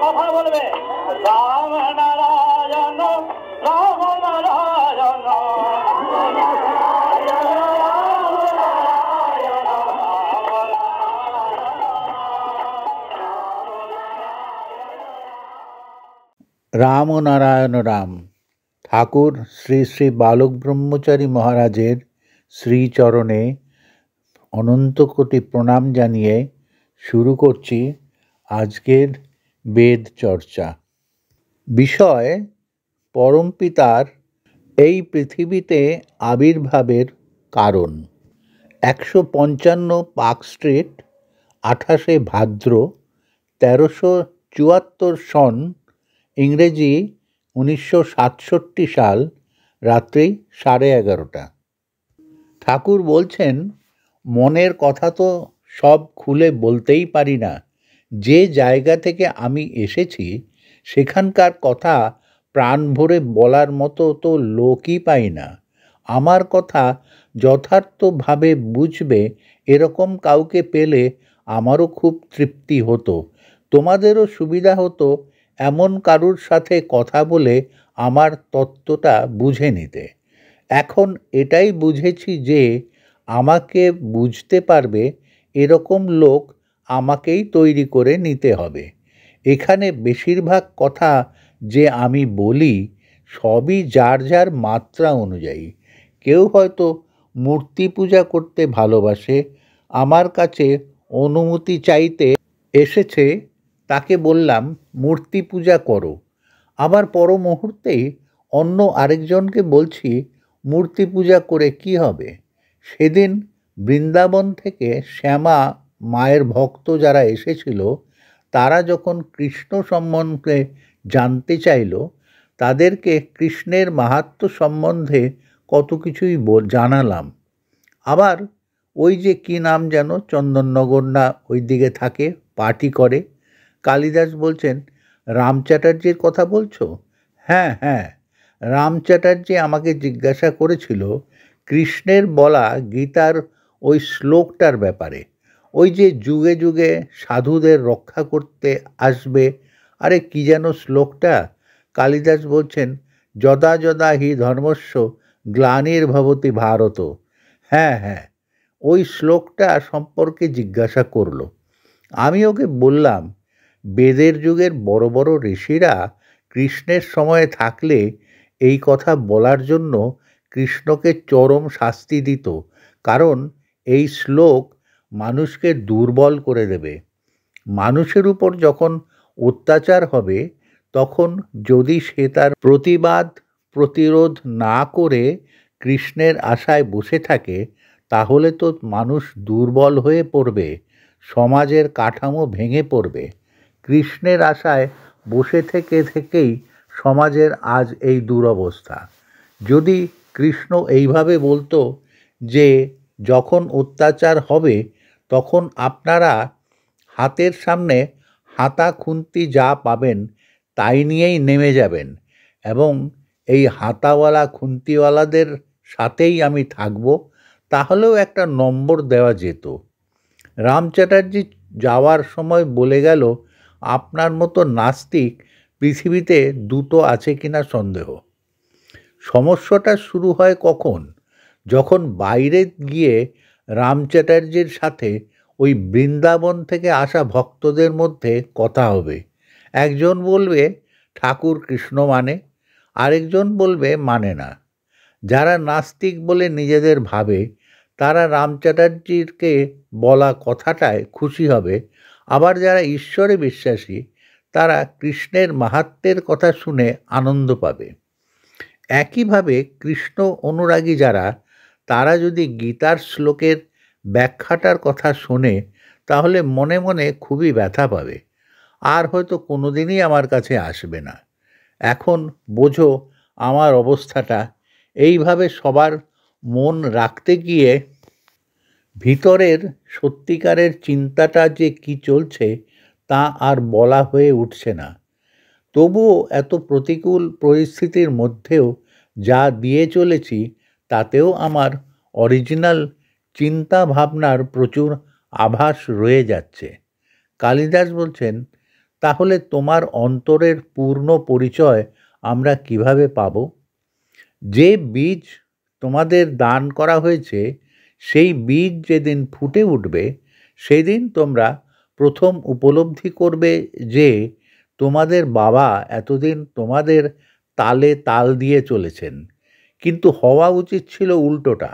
কথা বলবে রাম নারায়ণ রাম নারায়ণ রাম ও নারায়ণ রাম। ঠাকুর শ্রী শ্রী বালক ব্রহ্মচারী মহারাজের শ্রীচরণে অনন্ত কোটি প্রণাম জানিয়ে শুরু করছি আজকের বেদ চর্চা। বিষয় পরমপিতার এই পৃথিবীতে আবির্ভাবের কারণ। 155 পার্ক স্ট্রিট, 28শে ভাদ্র 1374 সন, ইংরেজি 1967 সাল, রাত্রি 11:30। ঠাকুর বলছেন, মনের কথা তো সব খুলে বলতেই পারি না। যে জায়গা থেকে আমি এসেছি সেখানকার কথা প্রাণ ভরে বলার মতো তো লোকই পাই না। আমার কথা যথার্থভাবে বুঝবে এরকম কাউকে পেলে আমারও খুব তৃপ্তি হতো, তোমাদেরও সুবিধা হতো এমন কারুর সাথে কথা বলে আমার তত্ত্বটা বুঝে নিতে। এখন এটাই বুঝেছি যে আমাকে বুঝতে পারবে এরকম লোক আমাকেই তৈরি করে নিতে হবে। এখানে বেশিরভাগ কথা যে আমি বলি সবই যার যার মাত্রা অনুযায়ী। কেউ হয়তো মূর্তি পূজা করতে ভালোবাসে, আমার কাছে অনুমতি চাইতে এসেছে, তাকে বললাম মূর্তি পূজা করো। আবার পর মুহূর্তেই অন্য আরেকজনকে বলছি মূর্তি পূজা করে কি হবে। সেদিন বৃন্দাবন থেকে শ্যামা মায়ের ভক্ত যারা এসেছিল তারা যখন কৃষ্ণ সম্বন্ধে জানতে চাইল, তাদেরকে কৃষ্ণের মাহাত্ম্য সম্বন্ধে কত কিছুই জানালাম। আবার ওই যে কি নাম যেন, চন্দননগর না ওই দিকে থাকে, পার্টি করে, কালিদাস বলছেন রাম চ্যাটার্জির কথা বলছো? হ্যাঁ হ্যাঁ, রাম চ্যাটার্জি আমাকে জিজ্ঞাসা করেছিল কৃষ্ণের বলা গীতার ওই শ্লোকটার ব্যাপারে। ওই যে যুগে যুগে সাধুদের রক্ষা করতে আসবে, আরে কি যেন শ্লোকটা? কালিদাস বলছেন যদা যদা হি ধর্মস্য গ্লানির্ভবতি ভারত। হ্যাঁ হ্যাঁ, ওই শ্লোকটা সম্পর্কে জিজ্ঞাসা করলো। আমি ওকে বললাম বেদের যুগের বড় বড় ঋষিরা কৃষ্ণের সময়ে থাকলে এই কথা বলার জন্য কৃষ্ণকে চরম শাস্তি দিত, কারণ এই শ্লোক মানুষকে দুর্বল করে দেবে। মানুষের উপর যখন অত্যাচার হবে তখন যদি সে তার প্রতিবাদ প্রতিরোধ না করে কৃষ্ণের আশায় বসে থাকে তাহলে তো মানুষ দুর্বল হয়ে পড়বে, সমাজের কাঠামো ভেঙে পড়বে। কৃষ্ণের আশায় বসে থেকেই সমাজের আজ এই দুরবস্থা। যদি কৃষ্ণ এইভাবে বলতো যে যখন অত্যাচার হবে তখন আপনারা হাতের সামনে হাতা খুন্তি যা পাবেন তাই নিয়েই নেমে যাবেন এবং এই হাতাওয়ালা খুন্তিওয়ালাদের সাথেই আমি থাকব, তাহলেও একটা নম্বর দেওয়া যেত। রাম চ্যাটার্জি যাওয়ার সময় বলে গেল, আপনার মতো নাস্তিক পৃথিবীতে দুটো আছে কিনা সন্দেহ। সমস্যাটা শুরু হয় কখন? যখন বাইরে গিয়ে রাম চ্যাটার্জির সাথে ওই বৃন্দাবন থেকে আসা ভক্তদের মধ্যে কথা হবে। একজন বলবে ঠাকুর কৃষ্ণ মানে, আরেকজন বলবে মানে না। যারা নাস্তিক বলে নিজেদের ভাবে তারা রাম চ্যাটার্জিকে বলা কথাটায় খুশি হবে, আবার যারা ঈশ্বরে বিশ্বাসী তারা কৃষ্ণের মাহাত্ম্যের কথা শুনে আনন্দ পাবে। একইভাবে কৃষ্ণ অনুরাগী যারা, তারা যদি গীতার শ্লোকের ব্যাখ্যাটার কথা শোনে তাহলে মনে মনে খুবই ব্যথা পাবে, আর হয়তো কোনোদিনই আমার কাছে আসবে না। এখন বোঝো আমার অবস্থাটা। এইভাবে সবার মন রাখতে গিয়ে ভিতরের সত্যিকারের চিন্তাটা যে কি চলছে তা আর বলা হয়ে উঠছে না। তবুও এত প্রতিকূল পরিস্থিতির মধ্যেও যা দিয়ে চলেছি তাতেও আমার অরিজিনাল চিন্তা ভাবনার প্রচুর আভাস রয়ে যাচ্ছে। কালিদাস বলছেন, তাহলে তোমার অন্তরের পূর্ণ পরিচয় আমরা কিভাবে পাব? যে বীজ তোমাদের দান করা হয়েছে সেই বীজ যেদিন ফুটে উঠবে সেদিন তোমরা প্রথম উপলব্ধি করবে যে তোমাদের বাবা এতদিন তোমাদের তালে তাল দিয়ে চলেছেন, কিন্তু হওয়া উচিত ছিল উল্টোটা।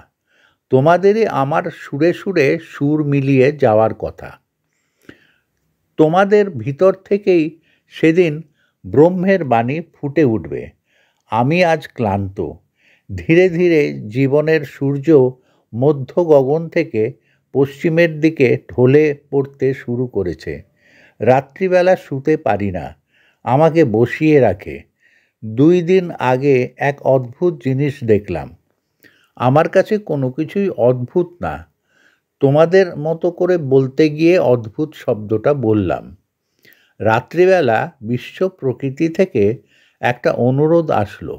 তোমাদেরই আমার সুরে সুরে সুর মিলিয়ে যাওয়ার কথা। তোমাদের ভিতর থেকেই সেদিন ব্রহ্মের বাণী ফুটে উঠবে। আমি আজ ক্লান্ত। ধীরে ধীরে জীবনের সূর্য মধ্য গগন থেকে পশ্চিমের দিকে ঢলে পড়তে শুরু করেছে। রাত্রিবেলা শুতে পারি না, আমাকে বসিয়ে রাখে। 2 দিন আগে এক অদ্ভুত জিনিস দেখলাম। আমার কাছে কোনো কিছুই অদ্ভুত না, তোমাদের মতো করে বলতে গিয়ে অদ্ভুত শব্দটা বললাম। রাত্রিবেলা বিশ্ব প্রকৃতি থেকে একটা অনুরোধ আসলো।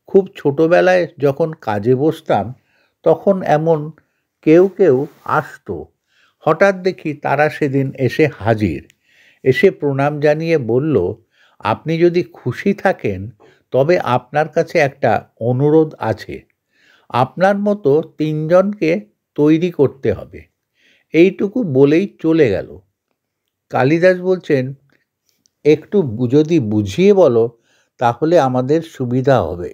খুব ছোটবেলায় যখন কাজে বসতাম তখন এমন কেউ কেউ আসতো। হঠাৎ দেখি তারা সেদিন এসে হাজির। এসে প্রণাম জানিয়ে বলল, আপনি যদি খুশি থাকেন তবে আপনার কাছে একটা অনুরোধ আছে। আপনার মতো 3 জনকে তৈরি করতে হবে। এইটুকু বলেই চলে গেল। কালিদাস বলছেন, একটু যদি বুঝিয়ে বলো তাহলে আমাদের সুবিধা হবে।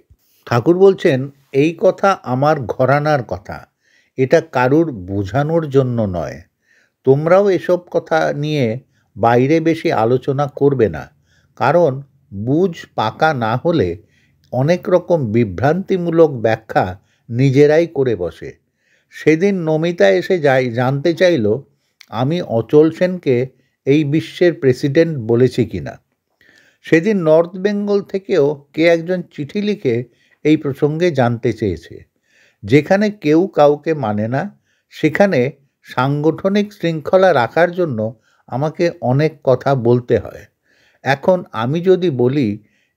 ঠাকুর বলছেন, এই কথা আমার ঘরানার কথা, এটা কারুর বোঝানোর জন্য নয়। তোমরাও এসব কথা নিয়ে বাইরে বেশি আলোচনা করবে না, কারণ বুঝ পাকা না হলে অনেক রকম বিভ্রান্তিমূলক ব্যাখ্যা নিজেরাই করে বসে। সেদিন নমিতা এসে জানতে চাইল আমি অচল সেনকে এই বিশ্বের প্রেসিডেন্ট বলেছি কিনা। সেদিন নর্থ বেঙ্গল থেকেও কে একজন চিঠি লিখে এই প্রসঙ্গে জানতে চেয়েছে। যেখানে কেউ কাউকে মানে না সেখানে সাংগঠনিক শৃঙ্খলা রাখার জন্য আমাকে অনেক কথা বলতে হয়। এখন আমি যদি বলি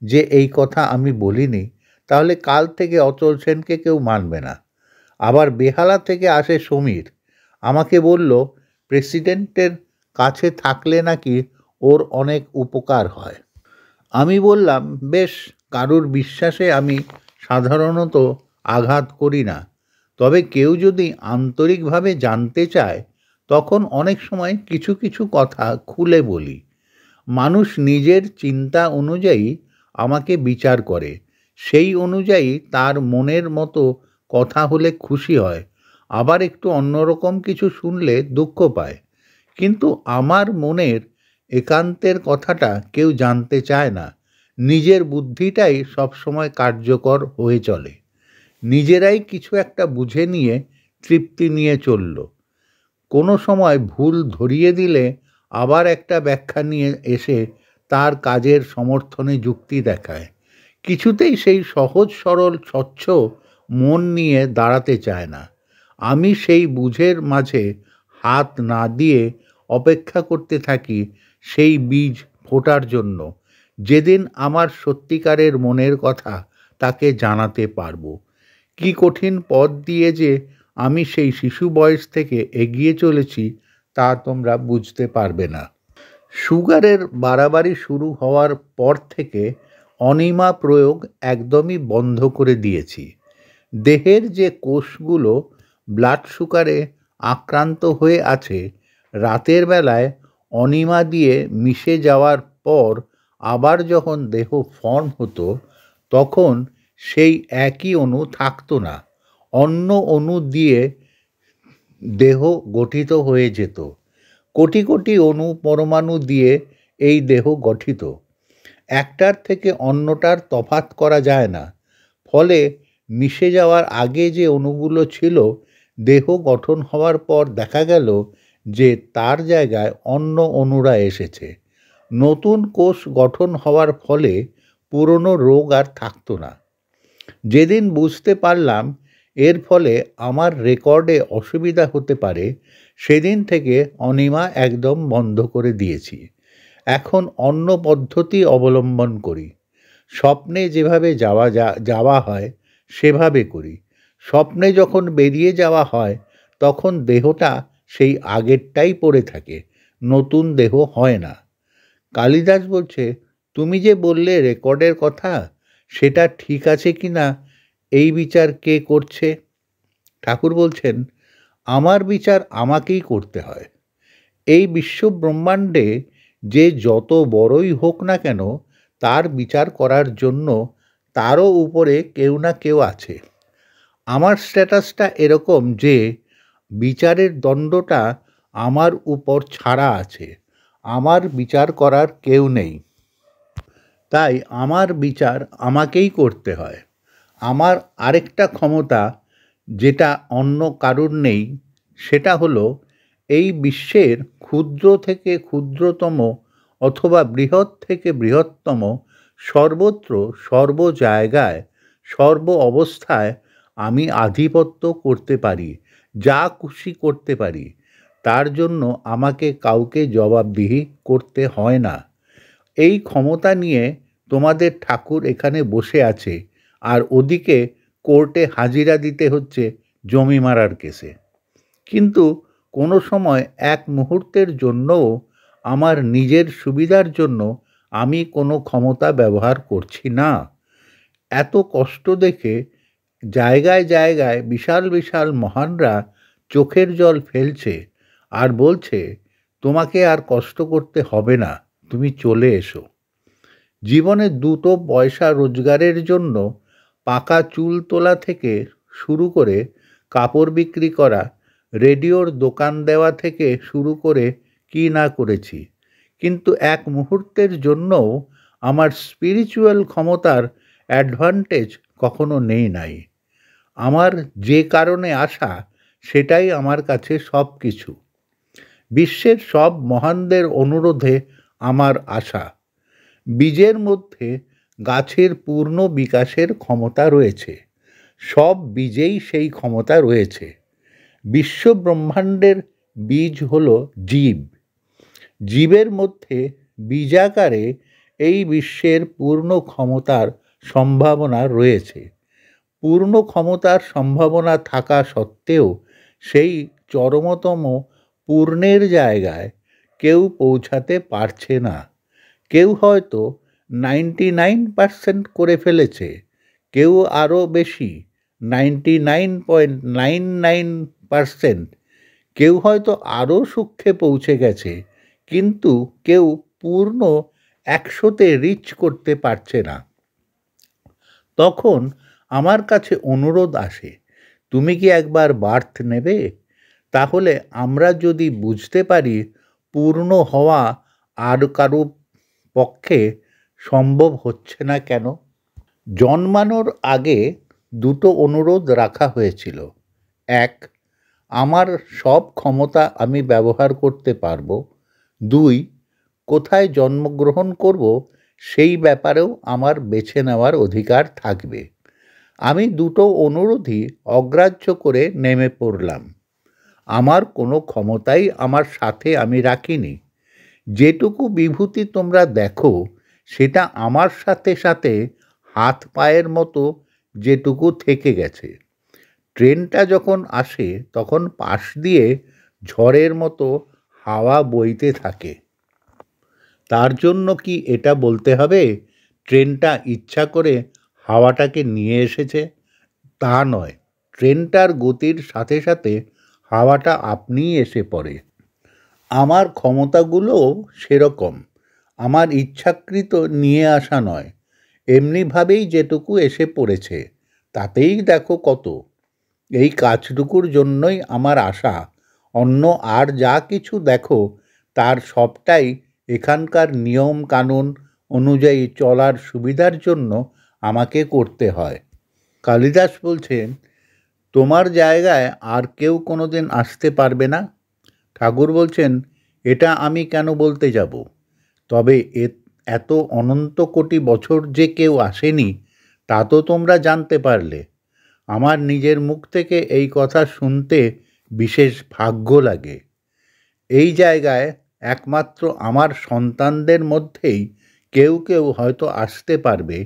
যে এই কথা আমি বলিনি, তাহলে কাল থেকে অচল সেনকে কেউ মানবে না। আবার বেহালা থেকে আসে সমীর, আমাকে বলল প্রেসিডেন্টের কাছে থাকলে নাকি ওর অনেক উপকার হয়। আমি বললাম, বেশ, কারুর বিশ্বাসে আমি সাধারণত আঘাত করি না, তবে কেউ যদি আন্তরিকভাবে জানতে চায় তখন অনেক সময় কিছু কিছু কথা খুলে বলি। মানুষ নিজের চিন্তা অনুযায়ী আমাকে বিচার করে, সেই অনুযায়ী তার মনের মতো কথা হলে খুশি হয়, আবার একটু অন্যরকম কিছু শুনলে দুঃখ পায়। কিন্তু আমার মনের একান্তের কথাটা কেউ জানতে চায় না। নিজের বুদ্ধিটাই সবসময় কার্যকর হয়ে চলে। নিজেরাই কিছু একটা বুঝে নিয়ে তৃপ্তি নিয়ে চলল। কোনো সময় ভুল ধরিয়ে দিলে আবার একটা ব্যাখ্যা নিয়ে এসে তার কাজের সমর্থনে যুক্তি দেখায়। কিছুতেই সেই সহজ সরল স্বচ্ছ মন নিয়ে দাঁড়াতে চায় না। আমি সেই বুঝের মাঝে হাত না দিয়ে অপেক্ষা করতে থাকি সেই বীজ ফোটার জন্য, যেদিন আমার সত্যিকারের মনের কথা তাকে জানাতে পারবো। কি কঠিন পথ দিয়ে যে আমি সেই শিশু বয়স থেকে এগিয়ে চলেছি তা তোমরা বুঝতে পারবে না। সুগারের বাড়াবাড়ি শুরু হওয়ার পর থেকে অনিমা প্রয়োগ একদমই বন্ধ করে দিয়েছি। দেহের যে কোষগুলো ব্লাড সুগারে আক্রান্ত হয়ে আছে, রাতের বেলায় অনিমা দিয়ে মিশে যাওয়ার পর আবার যখন দেহ ফর্ম হতো তখন সেই একই অণু থাকতো না, অন্য অণু দিয়ে দেহ গঠিত হয়ে যেত। কোটি কোটি অণু পরমাণু দিয়ে এই দেহ গঠিত। একটার থেকে অন্যটার তফাৎ করা যায় না। ফলে মিশে যাওয়ার আগে যে অণুগুলো ছিল, দেহ গঠন হওয়ার পর দেখা গেল যে তার জায়গায় অন্য অণুরা এসেছে। নতুন কোষ গঠন হওয়ার ফলে পুরনো রোগ আর থাকতো না। যেদিন বুঝতে পারলাম এর ফলে আমার রেকর্ডে অসুবিধা হতে পারে, সেদিন থেকে অনিমা একদম বন্ধ করে দিয়েছি। এখন অন্য পদ্ধতি অবলম্বন করি। স্বপ্নে যেভাবে যাওয়া হয় সেভাবে করি। স্বপ্নে যখন বেরিয়ে যাওয়া হয় তখন দেহটা সেই আগেরটাই পড়ে থাকে, নতুন দেহ হয় না। কালিদাস বলছে, তুমি যে বললে রেকর্ডের কথা, সেটা ঠিক আছে কি না এই বিচার কে করছে? ঠাকুর বলছেন, আমার বিচার আমাকেই করতে হয়। এই বিশ্ব ব্রহ্মাণ্ডে যে যত বড়ই হোক না কেন, তার বিচার করার জন্য তারও উপরে কেউ না কেউ আছে। আমার স্ট্যাটাসটা এরকম যে বিচারের দণ্ডটা আমার উপর ছাড়া আছে, আমার বিচার করার কেউ নেই। তাই আমার বিচার আমাকেই করতে হয়। আমার আরেকটা ক্ষমতা যেটা অন্য কারুর নেই, সেটা হলো এই বিশ্বের ক্ষুদ্র থেকে ক্ষুদ্রতম অথবা বৃহৎ থেকে বৃহত্তম সর্বত্র সর্ব জায়গায় সর্ব অবস্থায় আমি আধিপত্য করতে পারি, যা খুশি করতে পারি। তার জন্য আমাকে কাউকে জবাবদিহি করতে হয় না। এই ক্ষমতা নিয়ে তোমাদের ঠাকুর এখানে বসে আছে, আর ওদিকে কোর্টে হাজিরা দিতে হচ্ছে জমি মারার কেসে। কিন্তু কোনো সময় এক মুহূর্তের জন্যও আমার নিজের সুবিধার জন্য আমি কোনো ক্ষমতা ব্যবহার করছি না। এত কষ্ট দেখে জায়গায় জায়গায় বিশাল বিশাল মহানরা চোখের জল ফেলছে আর বলছে, তোমাকে আর কষ্ট করতে হবে না, তুমি চলে এসো। জীবনে দুটো পয়সা রোজগারের জন্য পাকা চুল তোলা থেকে শুরু করে কাপড় বিক্রি করা, রেডিওর দোকান দেওয়া থেকে শুরু করে কি না করেছি, কিন্তু এক মুহূর্তের জন্যও আমার স্পিরিচুয়াল ক্ষমতার অ্যাডভান্টেজ কখনো নেই নাই। আমার যে কারণে আসা সেটাই আমার কাছে সব কিছু। বিশ্বের সব মহানদের অনুরোধে আমার আশা। বীজের মধ্যে গাছের পূর্ণ বিকাশের ক্ষমতা রয়েছে, সব বীজেই সেই ক্ষমতা রয়েছে। বিশ্ব ব্রহ্মাণ্ডের বীজ হল জীব। জীবের মধ্যে বীজাকারে এই বিশ্বের পূর্ণ ক্ষমতার সম্ভাবনা রয়েছে। পূর্ণ ক্ষমতার সম্ভাবনা থাকা সত্ত্বেও সেই চরমতম পূর্ণের জায়গায় কেউ পৌঁছাতে পারছে না। কেউ হয়তো 99% করে ফেলেছে, কেউ আরও বেশি 99.99%, কেউ হয়তো আরও সূক্ষ্মে পৌঁছে গেছে, কিন্তু কেউ পূর্ণ 100-তে রিচ করতে পারছে না। তখন আমার কাছে অনুরোধ আসে, তুমি কি একবার বার্থ নেবে? তাহলে আমরা যদি বুঝতে পারি পূর্ণ হওয়া আর কারো পক্ষে সম্ভব হচ্ছে না কেন। জন্মানোর আগে দুটো অনুরোধ রাখা হয়েছিল। এক, আমার সব ক্ষমতা আমি ব্যবহার করতে পারবো। 2, কোথায় জন্মগ্রহণ করব সেই ব্যাপারেও আমার বেছে নেওয়ার অধিকার থাকবে। আমি দুটো অনুরোধই অগ্রাহ্য করে নেমে পড়লাম। আমার কোনো ক্ষমতাই আমার সাথে আমি রাখিনি। যেটুকু বিভূতি তোমরা দেখো সেটা আমার সাথে সাথে হাত পায়ের মতো যেটুকু থেকে গেছে। ট্রেনটা যখন আসে তখন পাশ দিয়ে ঝড়ের মতো হাওয়া বইতে থাকে। তার জন্য কি এটা বলতে হবে ট্রেনটা ইচ্ছা করে হাওয়াটাকে নিয়ে এসেছে? তা নয়, ট্রেনটার গতির সাথে সাথে হাওয়াটা আপনিই এসে পড়ে। আমার ক্ষমতাগুলোও সেরকম, আমার ইচ্ছাকৃত নিয়ে আসা নয়, এমনিভাবেই যেটুকু এসে পড়েছে তাতেই দেখো কত। এই কাজটুকুর জন্যই আমার আশা। অন্য আর যা কিছু দেখো তার সবটাই এখানকার নিয়ম কানুন অনুযায়ী চলার সুবিধার জন্য আমাকে করতে হয়। কালিদাস বলছেন, তোমার জায়গায় আর কেউ কোনোদিন আসতে পারবে না। ঠাকুর বলছেন, এটা আমি কেন বলতে যাব? তবে এত অনন্ত কোটি বছর যে কেউ আসেনি তা তো তোমরা জানতে পারলে। আমার নিজের মুখ থেকে এই কথা শুনতে বিশেষ ভাগ্য লাগে। এই জায়গায় একমাত্র আমার সন্তানদের মধ্যেই কেউ কেউ হয়তো আসতে পারবে,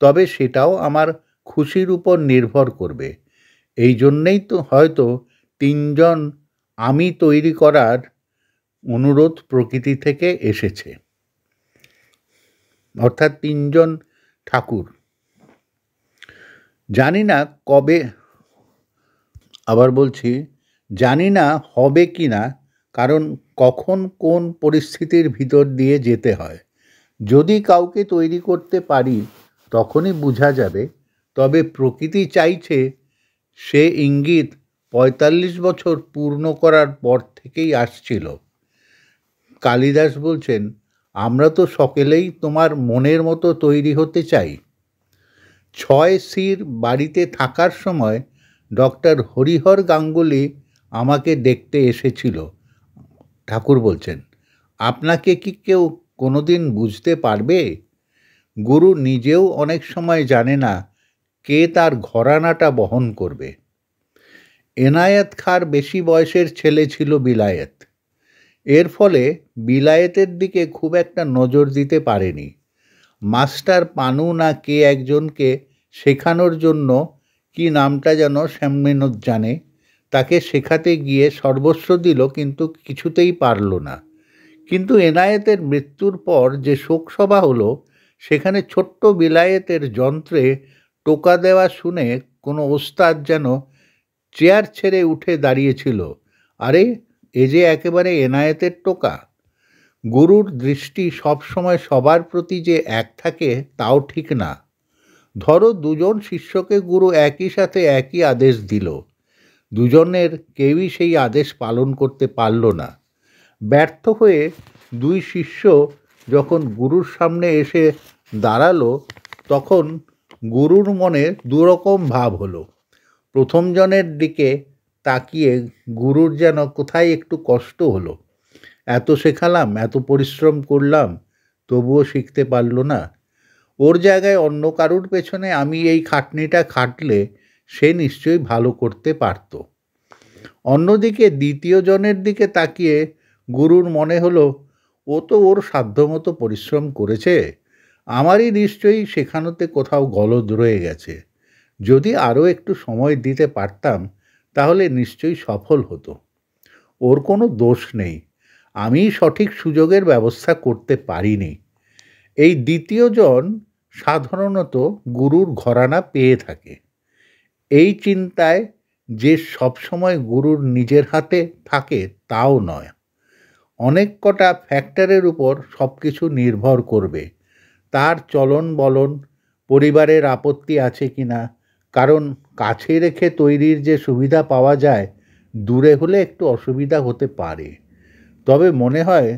তবে সেটাও আমার খুশির উপর নির্ভর করবে। এই জন্যেই তো হয়তো 3জন আমি তৈরি করার অনুরোধ প্রকৃতি থেকে এসেছে, অর্থাৎ 3জন ঠাকুর। জানি না কবে, আবার বলছি, জানি না হবে কি না, কারণ কখন কোন পরিস্থিতির ভিতর দিয়ে যেতে হয়। যদি কাউকে তৈরি করতে পারি তখনই বোঝা যাবে। তবে প্রকৃতি চাইছে, সে ইঙ্গিত 45 বছর পূর্ণ করার পর থেকেই আসছিল। কালিদাস বলছেন, আমরা তো সকলেই তোমার মনের মতো তৈরি হতে চাই। 6Cর বাড়িতে থাকার সময় ডক্টর হরিহর গাঙ্গুলি আমাকে দেখতে এসেছিল। ঠাকুর বলছেন, আপনাকে কি কেউ কোনোদিন বুঝতে পারবে? গুরু নিজেও অনেক সময় জানে না কে তার ঘরানাটা বহন করবে। এনায়েত খাঁর বেশি বয়সের ছেলে ছিল বিলায়েত। এর ফলে বিলায়েতের দিকে খুব একটা নজর দিতে পারেনি। মাস্টার পানু না কে একজনকে শেখানোর জন্য, কি নামটা যেন শ্যামমেনত জানে, তাকে শেখাতে গিয়ে সর্বস্ব দিল, কিন্তু কিছুতেই পারল না। কিন্তু এনায়েতের মৃত্যুর পর যে শোকসভা হলো, সেখানে ছোট্ট বিলায়েতের যন্ত্রে টোকা দেওয়া শুনে কোনো ওস্তাদ যেন চেয়ার ছেড়ে উঠে দাঁড়িয়েছিল। আরে, এ যে একেবারে এনায়েতের টোকা। গুরুর দৃষ্টি সবসময় সবার প্রতি যে এক থাকে তাও ঠিক না। ধরো 2জন শিষ্যকে গুরু একই সাথে একই আদেশ দিল, দুজনের কেউই সেই আদেশ পালন করতে পারল না। ব্যর্থ হয়ে 2 শিষ্য যখন গুরুর সামনে এসে দাঁড়ালো, তখন গুরুর মনে দুরকম ভাব হলো। প্রথম জনের দিকে তাকিয়ে গুরুর যেন কোথায় একটু কষ্ট হলো। এত শেখালাম, এত পরিশ্রম করলাম, তবুও শিখতে পারল না। ওর জায়গায় অন্য কারুর পেছনে আমি এই খাটনিটা খাটলে সে নিশ্চয়ই ভালো করতে পারত। অন্যদিকে দ্বিতীয় জনের দিকে তাকিয়ে গুরুর মনে হলো, ও তো ওর সাধ্যমতো পরিশ্রম করেছে, আমারই নিশ্চয়ই শেখানোতে কোথাও গলদ রয়ে গেছে। যদি আরও একটু সময় দিতে পারতাম তাহলে নিশ্চয়ই সফল হতো। ওর কোনো দোষ নেই, আমি সঠিক সুযোগের ব্যবস্থা করতে পারিনি। এই দ্বিতীয় জন সাধারণত গুরুর ঘরানা পেয়ে থাকে। এই চিন্তায় যে সবসময় গুরুর নিজের হাতে থাকে তাও নয়। অনেক কটা ফ্যাক্টরের উপর সব কিছু নির্ভর করবে। তার চলন বলন, পরিবারের আপত্তি আছে কি না, কারণ কাছে রেখে তৈরির যে সুবিধা পাওয়া যায়, দূরে হলে একটু অসুবিধা হতে পারে। তবে মনে হয়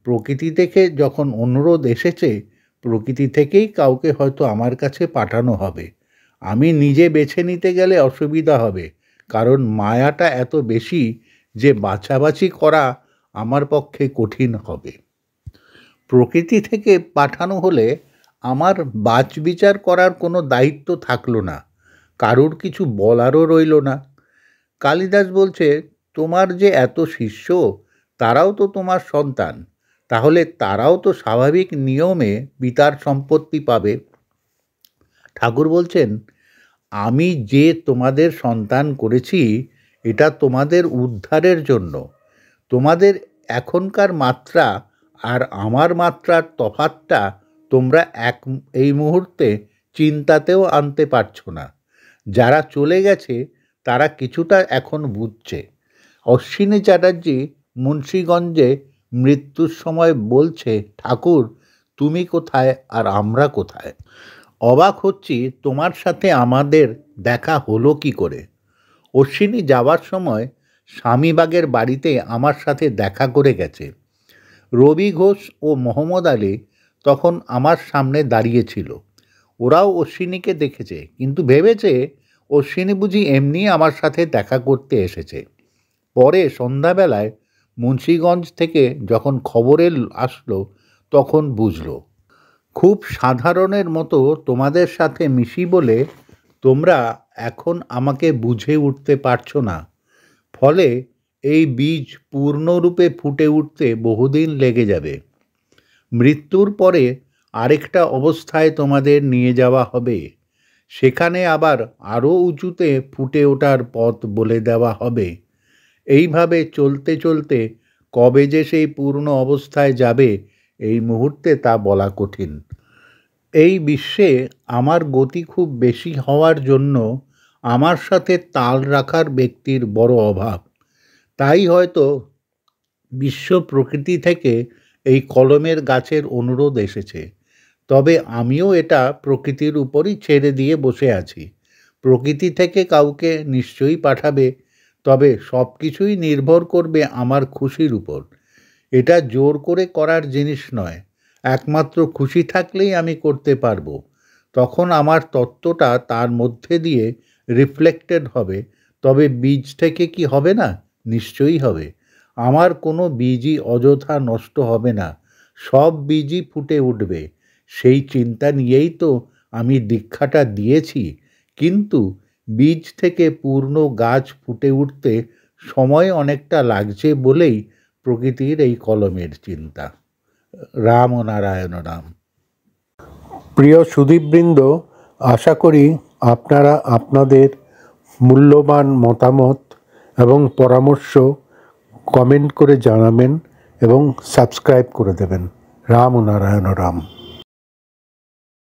প্রকৃতি থেকে যখন অনুরোধ এসেছে, প্রকৃতি থেকেই কাউকে হয়তো আমার কাছে পাঠানো হবে। আমি নিজে বেছে নিতে গেলে অসুবিধা হবে, কারণ মায়াটা এত বেশি যে বাছাবাছি করা আমার পক্ষে কঠিন হবে। প্রকৃতি থেকে পাঠানো হলে আমার বাছবিচার করার কোনো দায়িত্ব থাকলো না, কারুর কিছু বলারও রইল না। কালিদাস বলছে, তোমার যে এত শিষ্য, তারাও তো তোমার সন্তান, তাহলে তারাও তো স্বাভাবিক নিয়মে পিতার সম্পত্তি পাবে। ঠাকুর বলছেন, আমি যে তোমাদের সন্তান করেছি এটা তোমাদের উদ্ধারের জন্য। তোমাদের এখনকার মাত্রা আর আমার মাত্রার তফাৎটা তোমরা এই মুহূর্তে চিন্তাতেও আনতে পারছো না। যারা চলে গেছে তারা কিছুটা এখন বুঝছে। অশ্বিনী চ্যাটার্জি মুন্সিগঞ্জে মৃত্যুর সময় বলছে, ঠাকুর তুমি কোথায় আর আমরা কোথায়? অবাক হচ্ছি তোমার সাথে আমাদের দেখা হলো কি করে। অশ্বিনী যাওয়ার সময় স্বামীবাগের বাড়িতে আমার সাথে দেখা করে গেছে। রবি ঘোষ ও মোহাম্মদ আলী তখন আমার সামনে দাঁড়িয়েছিল। ওরাও অশ্বিনীকে দেখেছে, কিন্তু ভেবেছে অশ্বিনী বুঝি এমনি আমার সাথে দেখা করতে এসেছে। পরে সন্ধ্যাবেলায় মুন্সিগঞ্জ থেকে যখন খবরে আসলো তখন বুঝলো। খুব সাধারণের মতো তোমাদের সাথে মিশি বলে তোমরা এখন আমাকে বুঝে উঠতে পারছো না। ফলে এই বীজ পূর্ণরূপে ফুটে উঠতে বহুদিন লেগে যাবে। মৃত্যুর পরে আরেকটা অবস্থায় তোমাদের নিয়ে যাওয়া হবে, সেখানে আবার আরও উঁচুতে ফুটে ওঠার পথ বলে দেওয়া হবে। এইভাবে চলতে চলতে কবে যে সেই পূর্ণ অবস্থায় যাবে এই মুহূর্তে তা বলা কঠিন। এই বিশ্বে আমার গতি খুব বেশি হওয়ার জন্য আমার সাথে তাল রাখার ব্যক্তির বড় অভাব। তাই হয়তো বিশ্ব প্রকৃতি থেকে এই কলমের গাছের অনুরোধ এসেছে। তবে আমিও এটা প্রকৃতির উপরই ছেড়ে দিয়ে বসে আছি। প্রকৃতি থেকে কাউকে নিশ্চয়ই পাঠাবে, তবে সব কিছুই নির্ভর করবে আমার খুশির উপর। এটা জোর করে করার জিনিস নয়, একমাত্র খুশি থাকলেই আমি করতে পারবো। তখন আমার তত্ত্বটা তার মধ্যে দিয়ে রিফ্লেক্টেড হবে। তবে বীজ থেকে কি হবে না? নিশ্চয়ই হবে। আমার কোনো বীজই অযথা নষ্ট হবে না, সব বীজই ফুটে উঠবে। সেই চিন্তা নিয়েই তো আমি দীক্ষাটা দিয়েছি। কিন্তু বীজ থেকে পূর্ণ গাছ ফুটে উঠতে সময় অনেকটা লাগছে বলেই প্রকৃতির এই কলমের চিন্তা। রাম ও নারায়ণ রাম। প্রিয় সুধীবৃন্দ, আশা করি আপনারা আপনাদের মূল্যবান মতামত এবং পরামর্শ কমেন্ট করে জানাবেন এবং সাবস্ক্রাইব করে দেবেন। রাম ও নারায়ণ রাম।